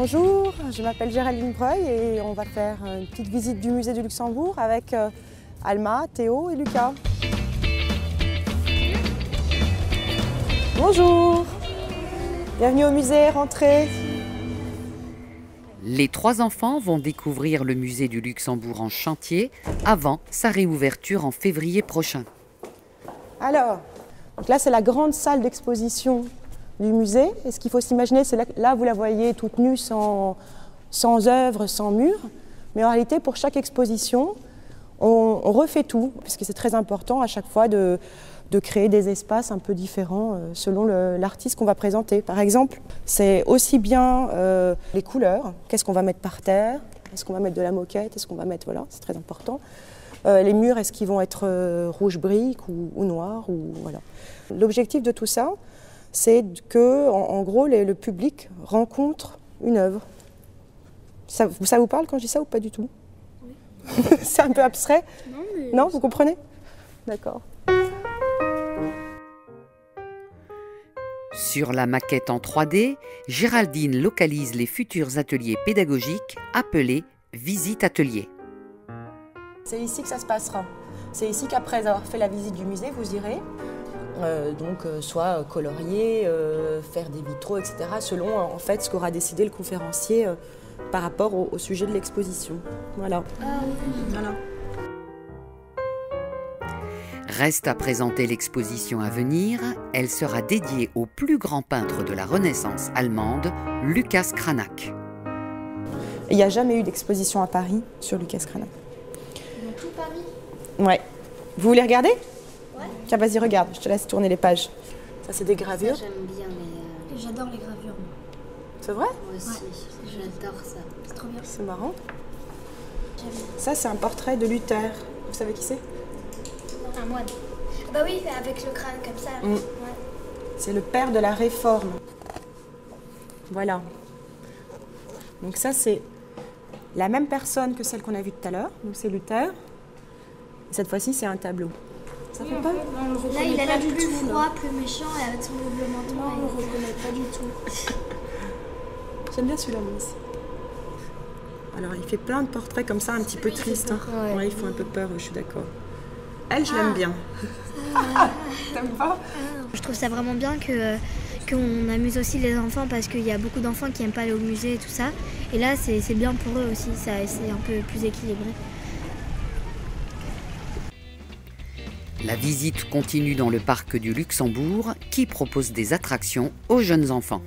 Bonjour, je m'appelle Géraldine Breuil et on va faire une petite visite du musée du Luxembourg avec Alma, Théo et Lucas. Bonjour, bienvenue au musée, rentrez. Les trois enfants vont découvrir le musée du Luxembourg en chantier avant sa réouverture en février prochain. Alors, donc là c'est la grande salle d'exposition du musée. Et ce qu'il faut s'imaginer, c'est là vous la voyez toute nue, sans œuvre, sans mur. Mais en réalité, pour chaque exposition, on refait tout, puisque c'est très important à chaque fois de créer des espaces un peu différents selon l'artiste qu'on va présenter. Par exemple, c'est aussi bien les couleurs, qu'est-ce qu'on va mettre par terre, est-ce qu'on va mettre de la moquette, est-ce qu'on va mettre, voilà, c'est très important. Les murs, est-ce qu'ils vont être rouge brique ou noir, ou voilà. L'objectif de tout ça, c'est que, en gros, le public rencontre une œuvre. Ça vous parle quand je dis ça ou pas du tout? Oui. C'est un peu abstrait? Non, mais... Non, vous comprenez? D'accord. Sur la maquette en 3D, Géraldine localise les futurs ateliers pédagogiques appelés Visite Atelier. C'est ici que ça se passera. C'est ici qu'après avoir fait la visite du musée, vous irez. Soit colorier, faire des vitraux, etc. selon en fait ce qu'aura décidé le conférencier par rapport au sujet de l'exposition. Voilà. Voilà. Reste à présenter l'exposition à venir. Elle sera dédiée au plus grand peintre de la Renaissance allemande, Lucas Cranach. Il n'y a jamais eu d'exposition à Paris sur Lucas Cranach. Dans tout Paris? Ouais. Vous voulez regarder? Ouais. Tiens, vas-y, regarde, je te laisse tourner les pages. Ça, c'est des gravures. Ça, j'aime bien, mais... J'adore les gravures. C'est vrai? Moi aussi, ouais. J'adore ça. C'est trop bien. C'est marrant. Ça, c'est un portrait de Luther. Vous savez qui c'est? Un moine. Bah oui, avec le crâne comme ça. Ouais. C'est le père de la Réforme. Voilà. Donc ça, c'est la même personne que celle qu'on a vue tout à l'heure. Donc c'est Luther. Cette fois-ci, c'est un tableau. Ça fait pas? Là, il a l'air plus froid, plus méchant, et avec son double menton, on ne le reconnaît pas du tout. J'aime bien celui-là, moi aussi. Alors, il fait plein de portraits comme ça, un petit peu tristes. Hein. Ouais, ils font un peu peur, je suis d'accord. Elle, je l'aime bien. T'aimes pas? Je trouve ça vraiment bien qu'on amuse aussi les enfants, parce qu'il y a beaucoup d'enfants qui n'aiment pas aller au musée et tout ça. Et là, c'est bien pour eux aussi, c'est un peu plus équilibré. La visite continue dans le parc du Luxembourg qui propose des attractions aux jeunes enfants.